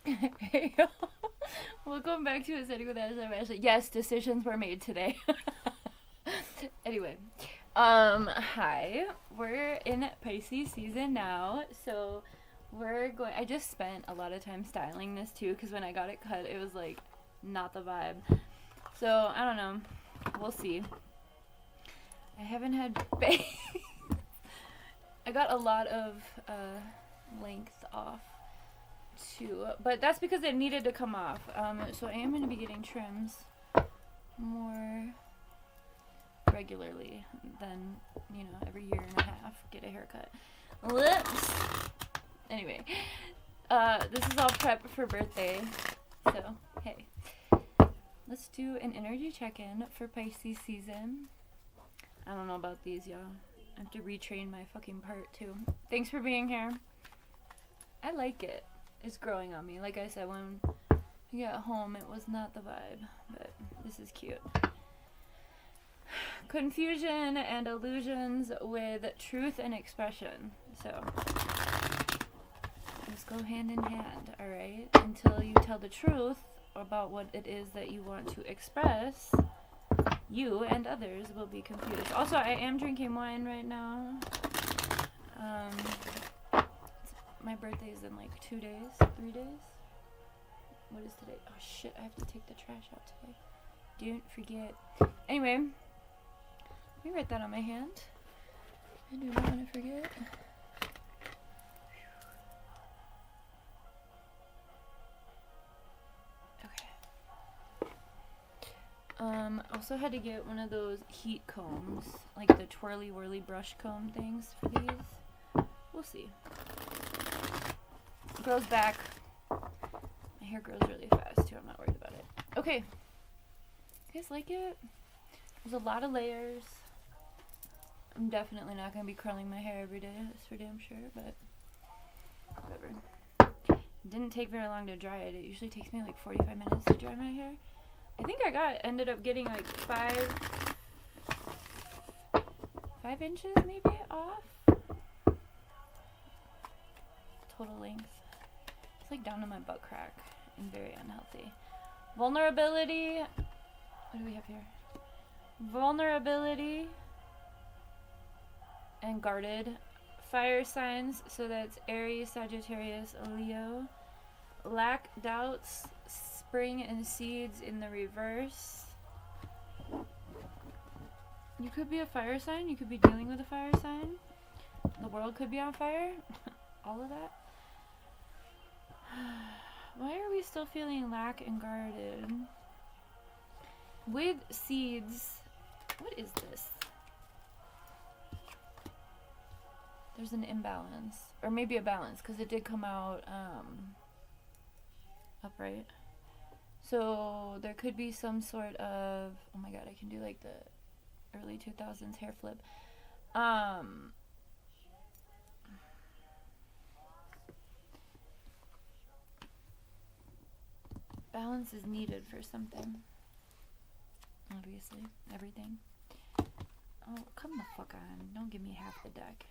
Hey, welcome back to Aesthetic with Ashley. Yes, decisions were made today. Anyway, hi. We're in Pisces season now, so we're going. I just spent a lot of time styling this too, because when I got it cut, it was like not the vibe. So I don't know. We'll see. I haven't had I got a lot of length off too, but that's because it needed to come off. So I am going to be getting trims more regularly than, every year and a half get a haircut. Lips. Anyway, this is all prep for birthday. So, hey. Let's do an energy check-in for Pisces season. I don't know about these, y'all. I have to retrain my fucking part too. Thanks for being here. I like it. It's growing on me. Like I said, when I got home, it was not the vibe, but this is cute. Confusion and illusions with truth and expression. So, let's go hand in hand, alright? Until you tell the truth about what it is that you want to express, you and others will be confused. Also, I am drinking wine right now. My birthday is in like 2 days, 3 days. What is today? Oh shit, I have to take the trash out today. Don't forget. Anyway, let me write that on my hand. I do not want to forget. Okay. Also had to get one of those heat combs, like the twirly whirly brush comb things for these. We'll see. It grows back. My hair grows really fast too. I'm not worried about it. Okay. You guys like it? There's a lot of layers. I'm definitely not going to be curling my hair every day. That's for damn sure, but whatever. It didn't take very long to dry it. It usually takes me like 45 minutes to dry my hair. I think I ended up getting like 5 inches maybe off. Total length. It's like down to my butt crack and very unhealthy. Vulnerability. What do we have here? Vulnerability and guarded. Fire signs, so that's Aries, Sagittarius, Leo. Lack, doubts, spring and seeds in the reverse. You could be a fire sign. You could be dealing with a fire sign. The world could be on fire. All of that. Why are we still feeling lack and guarded? With seeds, what is this? There's an imbalance, or maybe a balance, because it did come out upright. So there could be some sort of, oh my god, I can do like the early 2000s hair flip. Balance is needed for something. Obviously, everything. Oh, come the fuck on. Don't give me half the deck.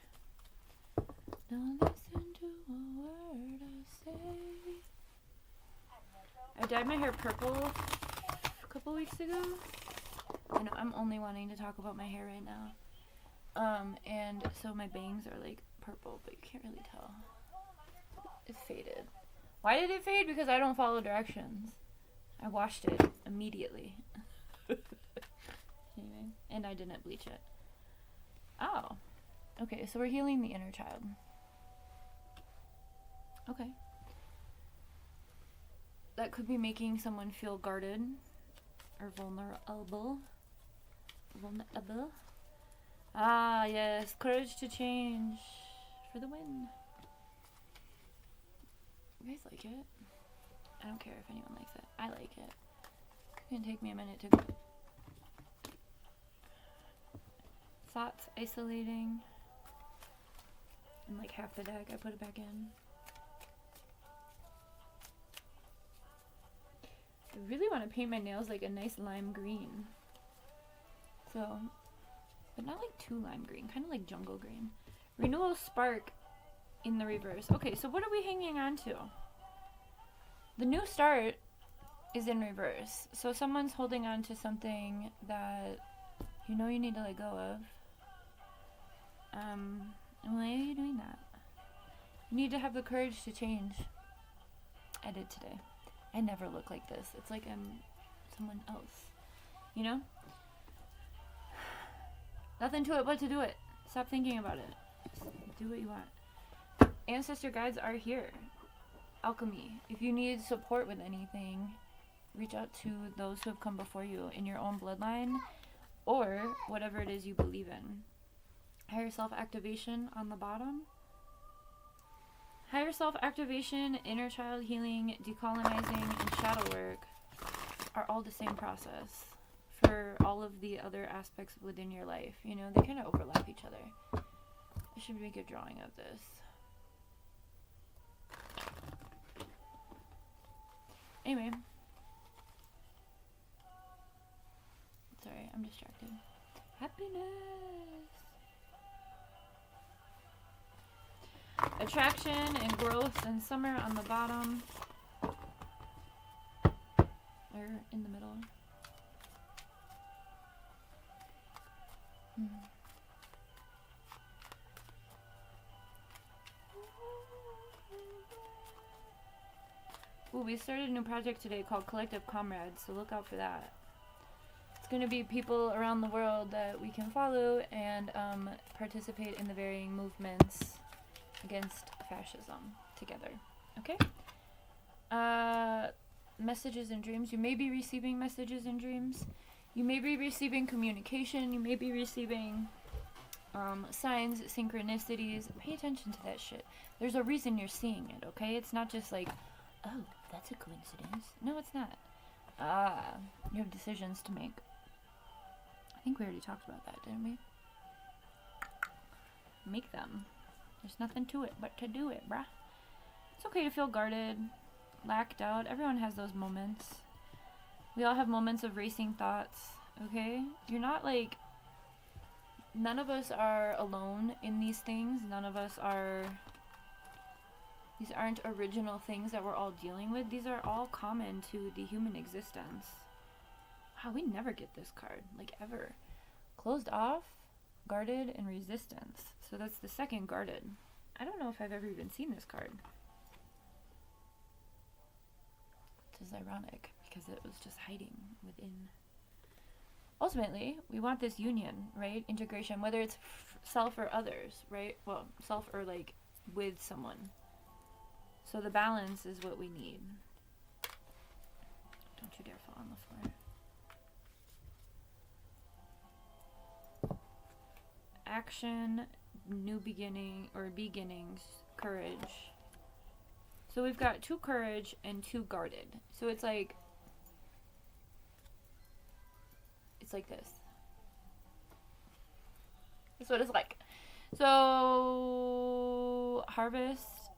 Don't listen to a word I say. I dyed my hair purple a couple weeks ago. I know, I'm only wanting to talk about my hair right now. And so my bangs are like purple, but you can't really tell. It's faded. Why did it fade? Because I don't follow directions. I washed it immediately. Anyway, and I didn't bleach it. Oh. Okay, so we're healing the inner child. Okay. That could be making someone feel guarded or vulnerable. Vulnerable. Ah, yes. Courage to change for the win. You guys like it? I don't care if anyone likes it. I like it. It's gonna take me a minute to... Thoughts isolating. And like half the deck, I put it back in. I really want to paint my nails like a nice lime green. So, but not like too lime green, kind of like jungle green. Renewal spark in the reverse. Okay, so what are we hanging on to? The new start is in reverse. So someone's holding on to something that you know you need to let go of. And why are you doing that? You need to have the courage to change. I did today. I never look like this. It's like I'm someone else. You know? Nothing to it but to do it. Stop thinking about it. Just do what you want. Ancestor guides are here. Alchemy. If you need support with anything, reach out to those who have come before you in your own bloodline or whatever it is you believe in. Higher self-activation on the bottom. Higher self-activation, inner child healing, decolonizing, and shadow work are all the same process for all of the other aspects within your life. You know, they kind of overlap each other. I should make a drawing of this. Anyway. Sorry, I'm distracted. Happiness. Attraction and growth and summer on the bottom. Or in the middle. Ooh, we started a new project today called Collective Comrades, so look out for that. It's going to be people around the world that we can follow and participate in the varying movements against fascism together. Okay? Messages and dreams. You may be receiving messages and dreams. You may be receiving communication. You may be receiving signs, synchronicities. Pay attention to that shit. There's a reason you're seeing it, okay? It's not just like, oh, that's a coincidence. No, it's not. You have decisions to make. I think we already talked about that, didn't we? Make them. There's nothing to it but to do it, bruh. It's okay to feel guarded, lacked out. Everyone has those moments. We all have moments of racing thoughts, okay? You're not like... None of us are alone in these things. None of us are... These aren't original things that we're all dealing with. These are all common to the human existence. Wow, we never get this card. Like, ever. Closed off, guarded, and resistance. So that's the second guarded. I don't know if I've ever even seen this card. Which is ironic, because it was just hiding within. Ultimately, we want this union, right? Integration, whether it's self or others, right? Well, self or, like, with someone. So the balance is what we need. Don't you dare fall on the floor. Action, new beginning, or beginnings, courage. So we've got 2 courage and 2 guarded. So it's like this. That's what it's like. So harvest,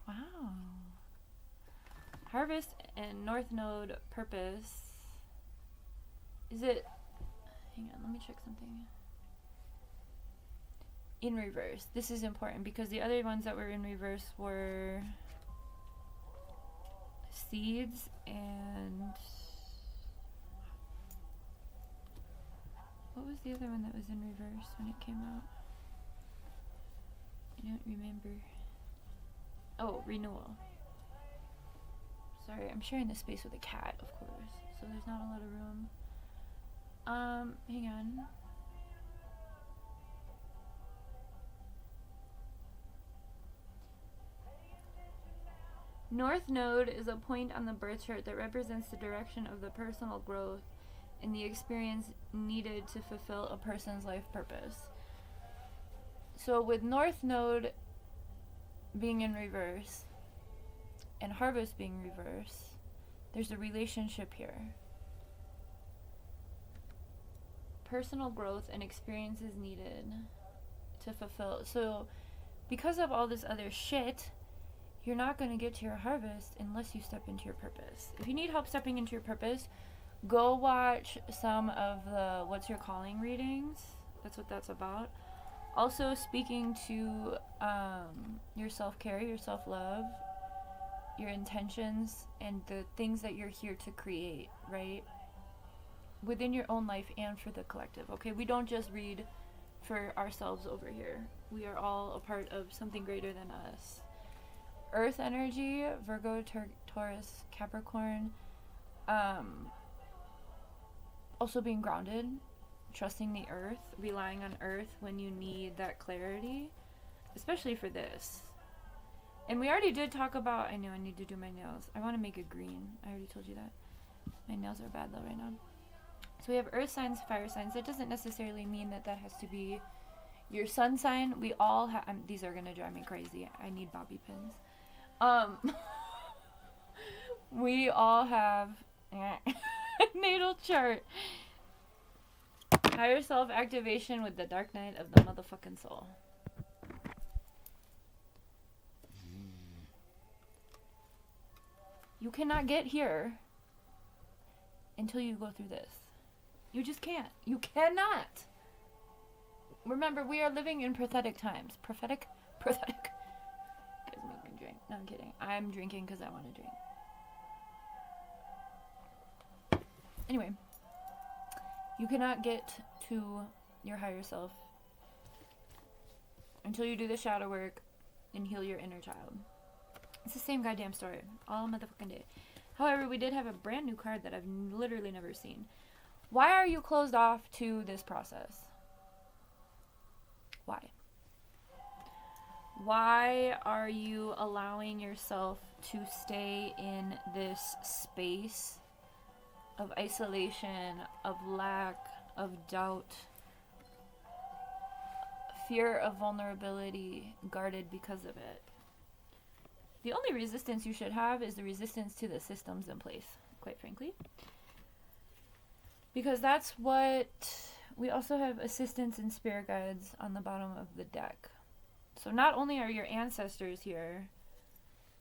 wow. Harvest and North Node purpose. Is it, hang on, let me check something. In reverse. This is important because the other ones that were in reverse were seeds and what was the other one that was in reverse when it came out? I don't remember. Oh, renewal. Sorry, I'm sharing this space with a cat, of course, so there's not a lot of room. Hang on. North Node is a point on the birth chart that represents the direction of the personal growth and the experience needed to fulfill a person's life purpose. So with North Node being in reverse and Harvest being reverse, there's a relationship here. Personal growth and experiences needed to fulfill. So because of all this other shit, you're not going to get to your harvest unless you step into your purpose. If you need help stepping into your purpose, go watch some of the What's Your Calling readings. That's what that's about. Also speaking to your self-care, your self-love. your intentions and the things that you're here to create, right? Within your own life and for the collective, okay? We don't just read for ourselves over here. We are all a part of something greater than us. Earth energy, Virgo, Taurus, Capricorn. Also being grounded, trusting the earth, relying on earth when you need that clarity, especially for this. And we already did talk about, I know I need to do my nails. I want to make it green. I already told you that. My nails are bad though right now. So we have earth signs, fire signs. That doesn't necessarily mean that that has to be your sun sign. We all have, these are going to drive me crazy. I need bobby pins. We all have natal chart. Higher self activation with the dark night of the motherfucking soul. You cannot get here until you go through this. You just can't. You cannot. Remember, we are living in prophetic times. Prophetic? Prophetic. You guys make me drink. No, I'm kidding. I'm drinking because I want to drink. Anyway, you cannot get to your higher self until you do the shadow work and heal your inner child. It's the same goddamn story all motherfucking day. However, we did have a brand new card that I've literally never seen. Why are you closed off to this process? Why? Why are you allowing yourself to stay in this space of isolation, of lack, of doubt, fear of vulnerability, guarded because of it? The only resistance you should have is the resistance to the systems in place, quite frankly. Because that's what... We also have assistants and spirit guides on the bottom of the deck. So not only are your ancestors here,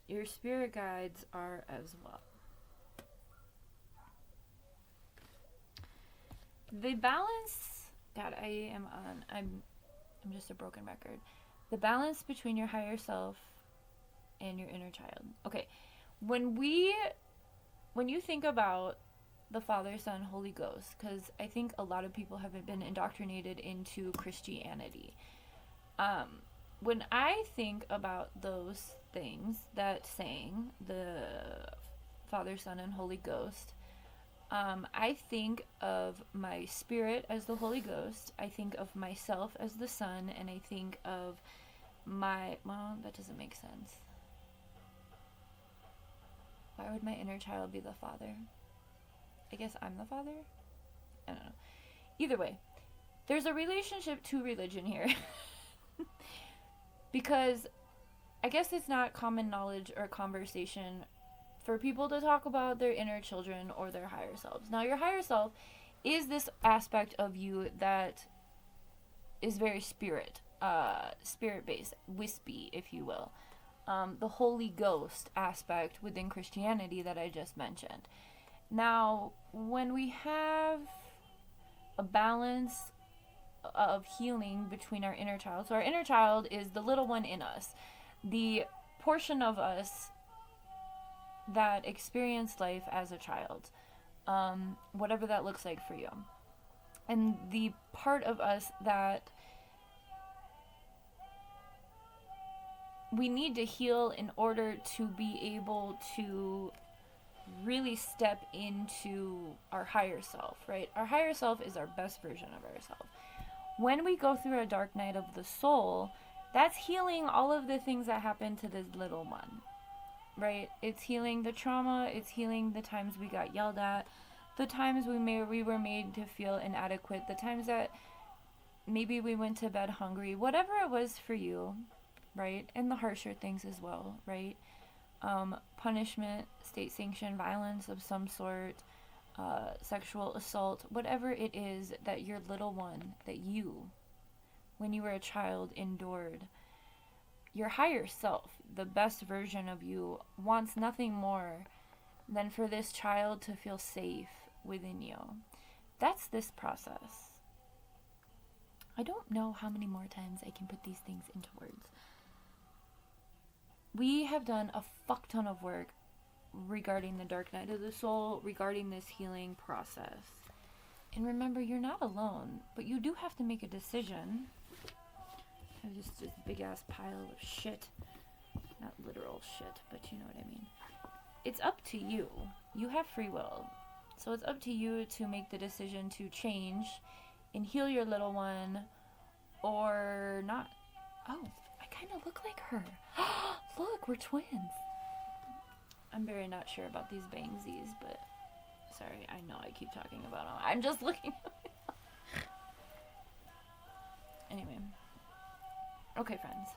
your spirit guides are as well. The balance... God, I'm just a broken record. The balance between your higher self and your inner child. Okay, when you think about the Father, Son, Holy Ghost, because I think a lot of people have been indoctrinated into Christianity. When I think about those things, that saying, the Father, Son, and Holy Ghost, I think of my spirit as the Holy Ghost, I think of myself as the Son, and I think of well, that doesn't make sense. Why would my inner child be the Father? I guess I'm the Father? I don't know. Either way, there's a relationship to religion here. Because I guess it's not common knowledge or conversation for people to talk about their inner children or their higher selves. Now, your higher self is this aspect of you that is very spirit-based, wispy, if you will. The Holy Ghost aspect within Christianity that I just mentioned. Now, when we have a balance of healing between our inner child, so our inner child is the little one in us, the portion of us that experienced life as a child, whatever that looks like for you, and the part of us that we need to heal in order to be able to really step into our higher self, right? Our higher self is our best version of ourselves. When we go through a dark night of the soul, that's healing all of the things that happened to this little one, right? It's healing the trauma, it's healing the times we got yelled at, the times we were made to feel inadequate, the times that maybe we went to bed hungry, whatever it was for you, right? And the harsher things as well, right? Punishment, state-sanctioned violence of some sort, sexual assault, whatever it is that your little one, that you, when you were a child, endured. Your higher self, the best version of you, wants nothing more than for this child to feel safe within you. That's this process. I don't know how many more times I can put these things into words. we have done a fuck ton of work regarding the dark night of the soul, regarding this healing process. And remember, you're not alone, but you do have to make a decision. I have just this big ass pile of shit. Not literal shit, but you know what I mean. It's up to you. You have free will. So it's up to you to make the decision to change and heal your little one or not. Oh, I kind of look like her. Look, we're twins. I'm very not sure about these bangsies, but sorry, I know I keep talking about them. I'm just looking. Anyway. Okay, friends.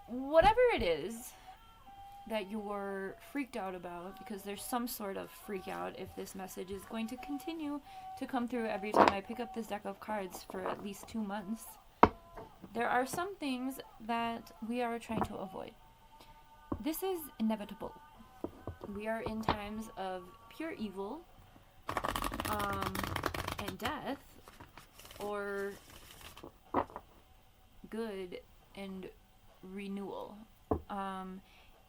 Whatever it is that you're freaked out about, because there's some sort of freak out if this message is going to continue to come through every time I pick up this deck of cards for at least 2 months, there are some things that we are trying to avoid. This is inevitable. We are in times of pure evil, and death, or good and renewal.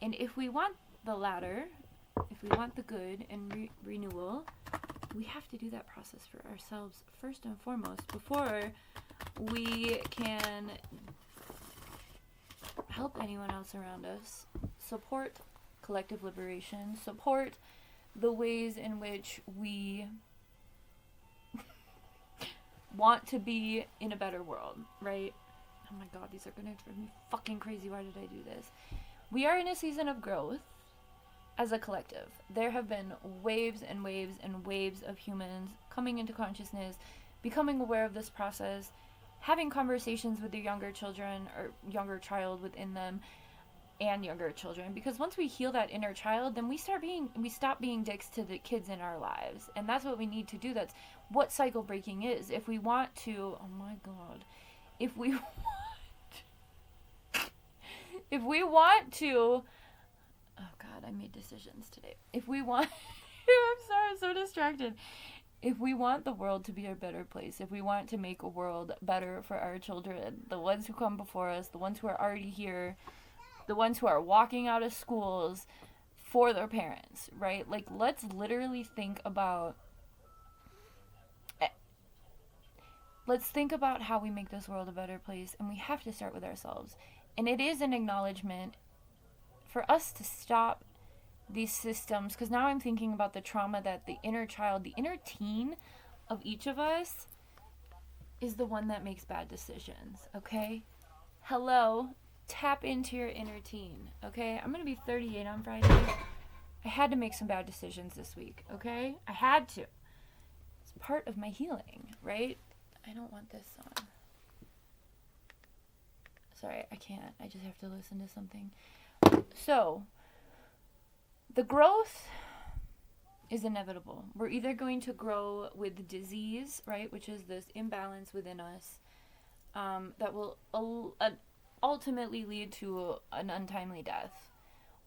And if we want the latter, if we want the good and renewal, we have to do that process for ourselves first and foremost before we can help anyone else around us, support collective liberation, support the ways in which we want to be in a better world, right? Oh my god, these are gonna drive me fucking crazy. Why did I do this? We are in a season of growth as a collective. There have been waves and waves and waves of humans coming into consciousness, becoming aware of this process, having conversations with their younger children or younger child within them and younger children, because once we heal that inner child, then we stop being dicks to the kids in our lives, and that's what we need to do. That's what cycle breaking is. If we want to, oh my god, if we want to, oh god, I made decisions today. If we want, I'm sorry, I'm so distracted. If we want the world to be a better place, if we want to make a world better for our children, the ones who come before us, the ones who are already here, the ones who are walking out of schools for their parents, right? Like, let's literally think about how we make this world a better place, and we have to start with ourselves. And it is an acknowledgement for us to stop these systems, because now I'm thinking about the trauma that the inner child, the inner teen of each of us is the one that makes bad decisions, okay? Hello, tap into your inner teen, okay? I'm going to be 38 on Friday. I had to make some bad decisions this week, okay? I had to. It's part of my healing, right? I don't want this on. Sorry, I can't. I just have to listen to something. So, the growth is inevitable. We're either going to grow with disease, right, which is this imbalance within us that will ultimately lead to an untimely death.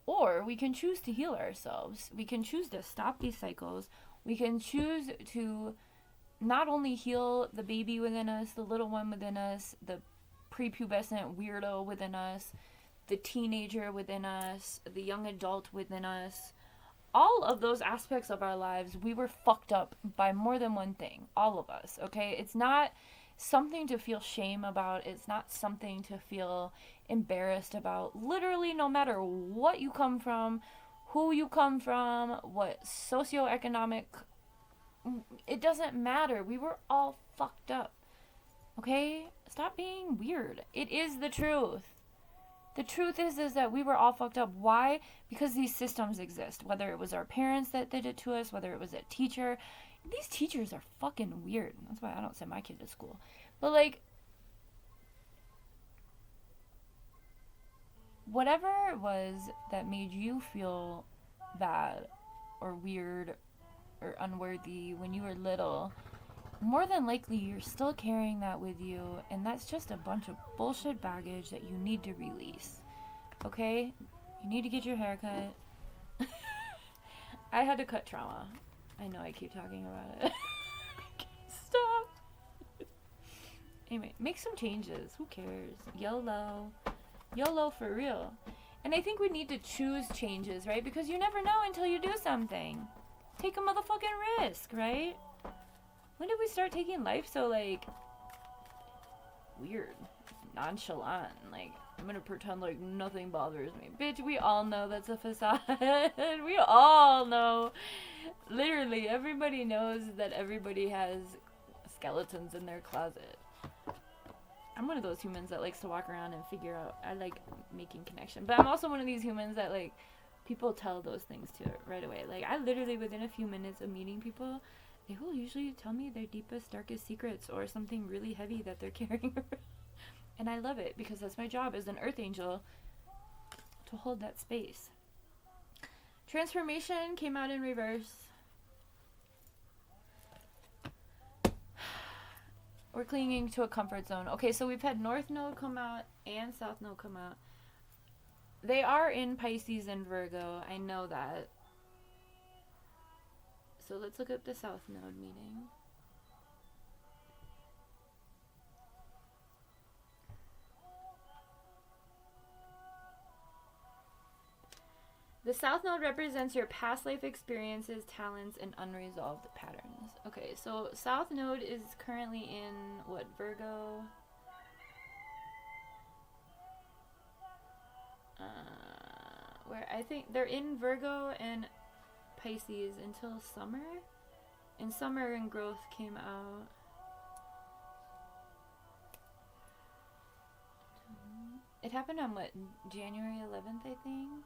Or we can choose to heal ourselves. We can choose to stop these cycles. We can choose to not only heal the baby within us, the little one within us, the prepubescent weirdo within us, the teenager within us, the young adult within us. All of those aspects of our lives, we were fucked up by more than one thing. All of us, okay? It's not something to feel shame about. It's not something to feel embarrassed about. Literally, no matter what you come from, who you come from, what socioeconomic, it doesn't matter. We were all fucked up, okay? Stop being weird. It is the truth. The truth is that we were all fucked up. Why? Because these systems exist. Whether it was our parents that did it to us, whether it was a teacher. These teachers are fucking weird. That's why I don't send my kid to school. But, like, whatever it was that made you feel bad or weird or unworthy when you were little, more than likely you're still carrying that with you, and that's just a bunch of bullshit baggage that you need to release. Okay? You need to get your hair cut. I had to cut trauma. I know I keep talking about it. Stop. Anyway, make some changes. Who cares? YOLO. YOLO for real. And I think we need to choose changes, right? Because you never know until you do something. Take a motherfucking risk, right? When did we start taking life so, like, weird, nonchalant? Like, I'm gonna pretend like nothing bothers me. Bitch, we all know that's a facade. We all know. Literally, everybody knows that everybody has skeletons in their closet. I'm one of those humans that likes to walk around and figure out. I like making connection. But I'm also one of these humans that, like, people tell those things to right away. Like, I literally, within a few minutes of meeting people, they will usually tell me their deepest, darkest secrets or something really heavy that they're carrying around. And I love it because that's my job as an earth angel, to hold that space. Transformation came out in reverse. We're clinging to a comfort zone. Okay, so we've had North Node come out and South Node come out. They are in Pisces and Virgo. I know that. So let's look up the South Node meeting. The South Node represents your past life experiences, talents, and unresolved patterns. Okay, so South Node is currently in, what, Virgo? Where I think they're in Virgo and Pisces until summer. And Summer and Growth came out. It happened on, what, January 11th, I think?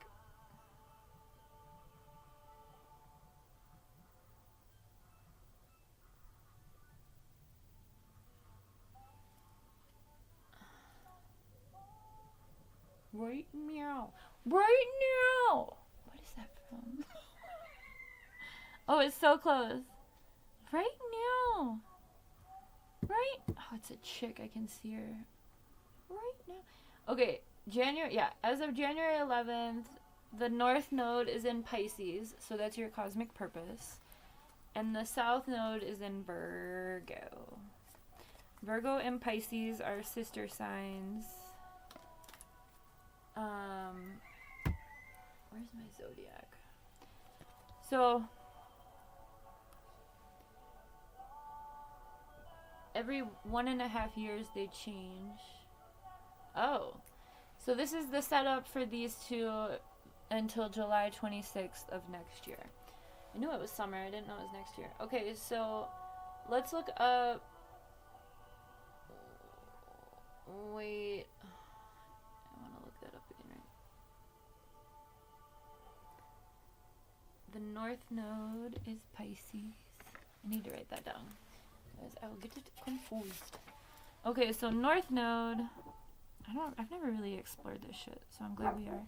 Right meow. Right now! What is that from? Oh, it's so close. Right now. Right? Oh, it's a chick. I can see her. Right now. Okay, as of January 11th, the North Node is in Pisces, so that's your cosmic purpose. And the South Node is in Virgo. Virgo and Pisces are sister signs. Where's my zodiac? So, every 1.5 years they change. Oh. So this is the setup for these two until July 26th of next year. I knew it was summer. I didn't know it was next year. Okay, so let's look up... Wait... I want to look that up again, right? The North Node is Pisces. I need to write that down, because I will get it confused. Okay, so North Node... I've never really explored this shit, so I'm glad we are.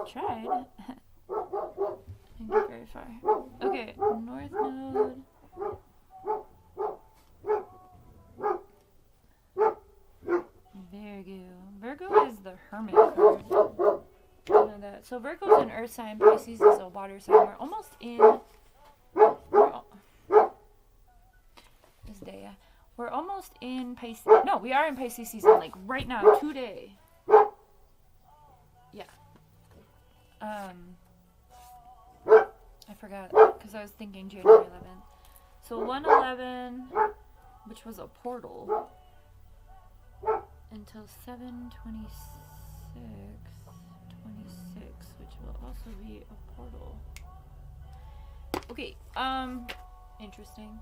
Tried. Didn't get very far. Okay, North Node. Virgo. Virgo is the Hermit card. I know that. So Virgo's an earth sign, Pisces is a water sign. We're almost in... This day, yeah. We're almost in Pisces. No, we are in Pisces season, like right now, today. Yeah. I forgot, because I was thinking January 11th. So 1/11, which was a portal, until 7/26, which will also be a portal. Okay, interesting.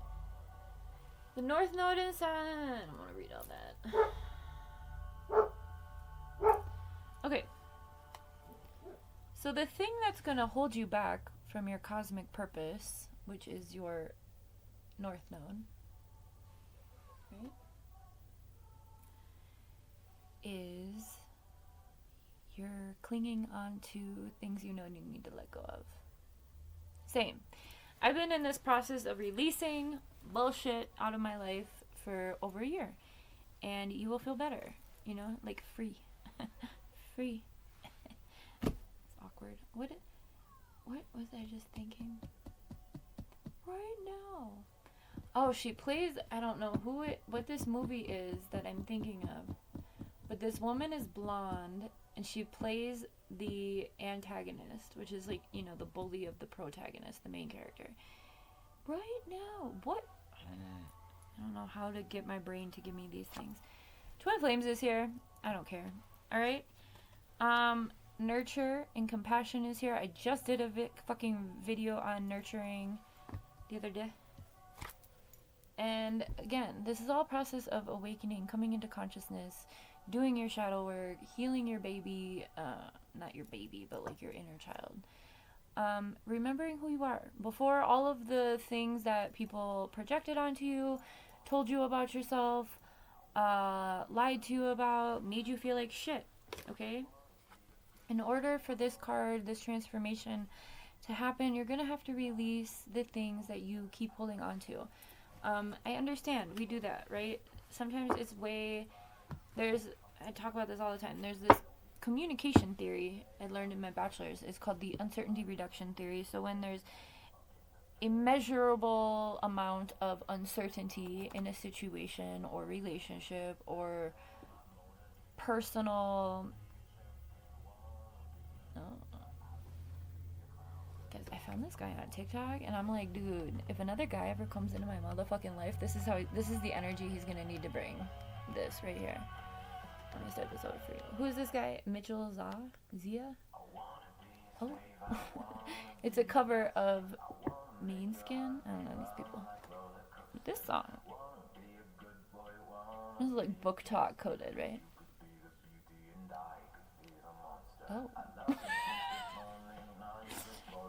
The North Node is, I don't want to read all that. Okay. So the thing that's going to hold you back from your cosmic purpose, which is your North Node, right, is you're clinging on to things you know you need to let go of. Same. I've been in this process of releasing bullshit out of my life for over a year, and you will feel better, you know, like free. Free. It's awkward. What was I just thinking right now? Oh, she plays, I don't know what this movie is that I'm thinking of, But this woman is blonde, and she plays the antagonist, which is like, you know, the bully of the protagonist, the main character. Right now, what? I don't know how to get my brain to give me these things. Twin Flames is here. I don't care. All right. Nurture and compassion is here. I just did a fucking video on nurturing the other day. And again, this is all process of awakening, coming into consciousness, doing your shadow work, healing your baby, not your baby, but like your inner child. Remembering who you are before all of the things that people projected onto you, told you about yourself, lied to you about, made you feel like shit. Okay? In order for this card, this transformation to happen, you're gonna have to release the things that you keep holding on to. I understand we do that, right? Sometimes it's I talk about this all the time. There's this communication theory I learned in my bachelor's. It's called the uncertainty reduction theory. So when there's a measurable amount of uncertainty in a situation or relationship or personal... Guys, I found this guy on TikTok, and I'm like, dude, if another guy ever comes into my motherfucking life, this is the energy he's gonna need to bring. This right here. I'm gonna start this over for you. Who is this guy? Mitchell Zia? Oh. It's a cover of Mean Skin. I don't know these people. This song. This is like book talk coded, right? Oh.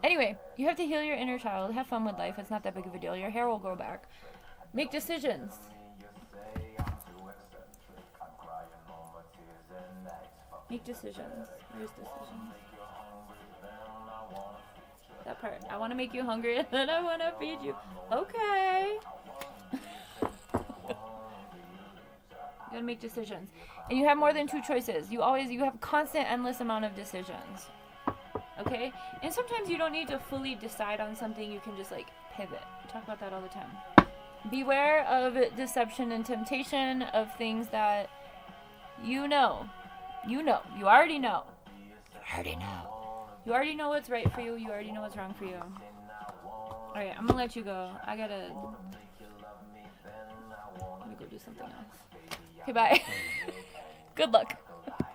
Anyway, you have to heal your inner child. Have fun with life. It's not that big of a deal. Your hair will grow back. Make decisions. Make decisions. Where's decisions? That part. I want to make you hungry and then I want to feed you. Okay. You gotta make decisions. And you have more than two choices. You have constant, endless amount of decisions. Okay? And sometimes you don't need to fully decide on something. You can just like pivot. We talk about that all the time. Beware of deception and temptation, of things that you know. You already know. You already know what's right for you. You already know what's wrong for you. Alright, I'm gonna let you go. Let me go do something else. Okay, bye. Good luck.